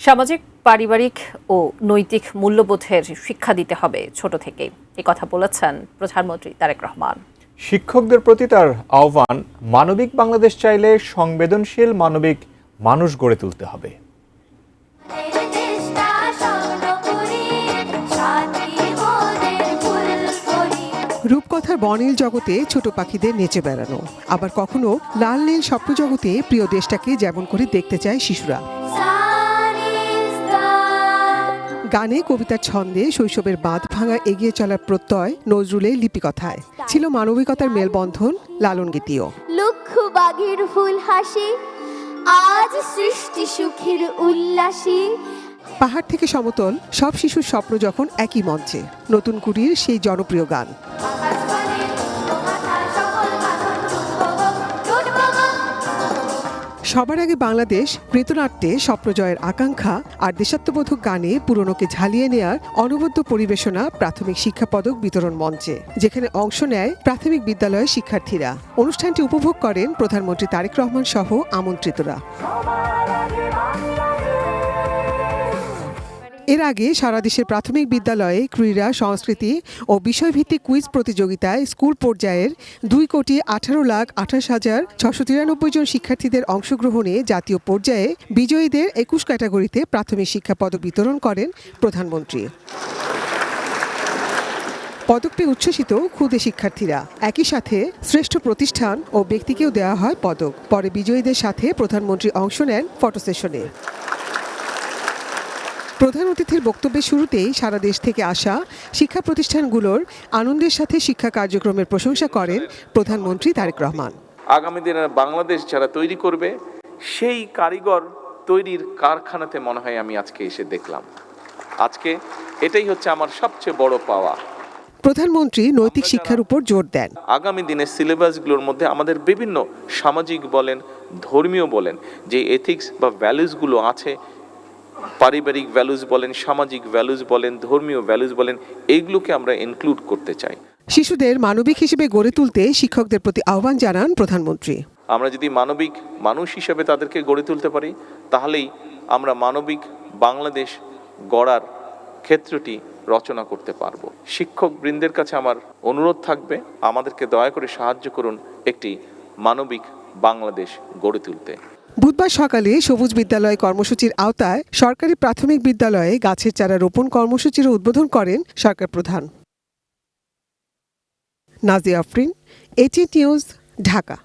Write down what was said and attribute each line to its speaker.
Speaker 1: সামাজিক, পারিবারিক ও নৈতিক মূল্যবোধের শিক্ষা দিতে হবে ছোট থেকেই, কথা বলেছেন প্রধানমন্ত্রী তারেক রহমান।
Speaker 2: শিক্ষকদের প্রতি তার আহ্বান, মানবিক বাংলাদেশ চাইলে সংবেদনশীল মানবিক মানুষ গড়ে তুলতে হবে।
Speaker 3: রূপকথার বর্ণিল জগতে ছোট পাখিদের নেচে বেড়ানো, আবার কখনো লাল নীল স্বপ্ন জগতে প্রিয় দেশটাকে যেমন করে দেখতে চায় শিশুরা। গানে, কবিতার ছন্দে শৈশবের বাঁধ ভাঙা এগিয়ে চলার প্রত্যয় নজরুলের লিপিকথায় ছিল মানবিকতার মেলবন্ধন, লালন গীতিও।
Speaker 4: লক্ষ বাঘের ফুল হাসি, আজ সৃষ্টি সুখের উল্লাসী।
Speaker 3: পাহাড় থেকে সমতল, সব শিশুর স্বপ্ন যখন একই মঞ্চে, নতুন কুড়ির সেই জনপ্রিয় গান। সবার আগে বাংলাদেশ নৃত্যনাট্যে স্বপ্নজয়ের আকাঙ্ক্ষা আর দেশাত্মবোধক গানে পুরনোকে ঝালিয়ে নেয়ার অনবদ্য পরিবেশনা প্রাথমিক শিক্ষা পদক বিতরণ মঞ্চে, যেখানে অংশ নেয় প্রাথমিক বিদ্যালয়ের শিক্ষার্থীরা। অনুষ্ঠানটি উপভোগ করেন প্রধানমন্ত্রী তারেক রহমান সহ আমন্ত্রিতরা। এর আগে সারা দেশের প্রাথমিক বিদ্যালয়ে ক্রীড়া, সংস্কৃতি ও বিষয়ভিত্তিক কুইজ প্রতিযোগিতায় স্কুল পর্যায়ের 2,18,28,693 জন শিক্ষার্থীদের অংশগ্রহণে জাতীয় পর্যায়ে বিজয়ীদের 21 ক্যাটাগরিতে প্রাথমিক শিক্ষা পদক বিতরণ করেন প্রধানমন্ত্রী। পদক পেয়ে উচ্ছ্বসিত ক্ষুদে শিক্ষার্থীরা। একই সাথে শ্রেষ্ঠ প্রতিষ্ঠান ও ব্যক্তিকেও দেওয়া হয় পদক। পরে বিজয়ীদের সাথে প্রধানমন্ত্রী অংশ নেন ফটো সেশনে। প্রধান অতিথির বক্তব্যের শুরুতেই সারা দেশ থেকে আসা শিক্ষা প্রতিষ্ঠানগুলোর আনন্দের সাথে শিক্ষা কার্যক্রমের প্রশংসা করেন প্রধানমন্ত্রী তারেক রহমান।
Speaker 5: আগামী দিনে বাংলাদেশ যারা তৈরি করবে, সেই কারিগর তৈরির কারখানাতে মনে হয় আমি আজকে এসে দেখলাম। আজকে এটাই হচ্ছে আমার সবচেয়ে বড় পাওয়া।
Speaker 3: প্রধানমন্ত্রী নৈতিক শিক্ষার উপর জোর দেন।
Speaker 5: আগামী দিনের সিলেবাসগুলোর মধ্যে আমাদের বিভিন্ন সামাজিক বলেন, ধর্মীয় বলেন, যে এথিক্স বা ভ্যালুসগুলো আছে, পারিবারিক ভ্যালুস বলেন, সামাজিক ভ্যালুস বলেন, ধর্মীয় ভ্যালুস বলেন, এইগুলোকে আমরা ইনক্লুড করতে চাই।
Speaker 3: শিশুদের মানবিক হিসেবে গড়ে তুলতে শিক্ষকদের প্রতি আহ্বান জানান প্রধানমন্ত্রী।
Speaker 5: আমরা যদি মানবিক মানুষ হিসেবে তাদেরকে গড়ে তুলতে পারি, তাহলেই আমরা মানবিক বাংলাদেশ গড়ার ক্ষেত্রটি রচনা করতে পারব। শিক্ষক বৃন্দের কাছে আমার অনুরোধ থাকবে, আমাদেরকে দয়া করে সাহায্য করুন একটি মানবিক বাংলাদেশ গড়ে তুলতে।
Speaker 3: বুধবার সকালে সবুজ বিদ্যালয় কর্মসূচির আওতায় সরকারি প্রাথমিক বিদ্যালয়ে গাছের চারা রোপণ কর্মসূচির উদ্বোধন করেন সরকার প্রধান। Nazia Afrin, ATN news, Dhaka.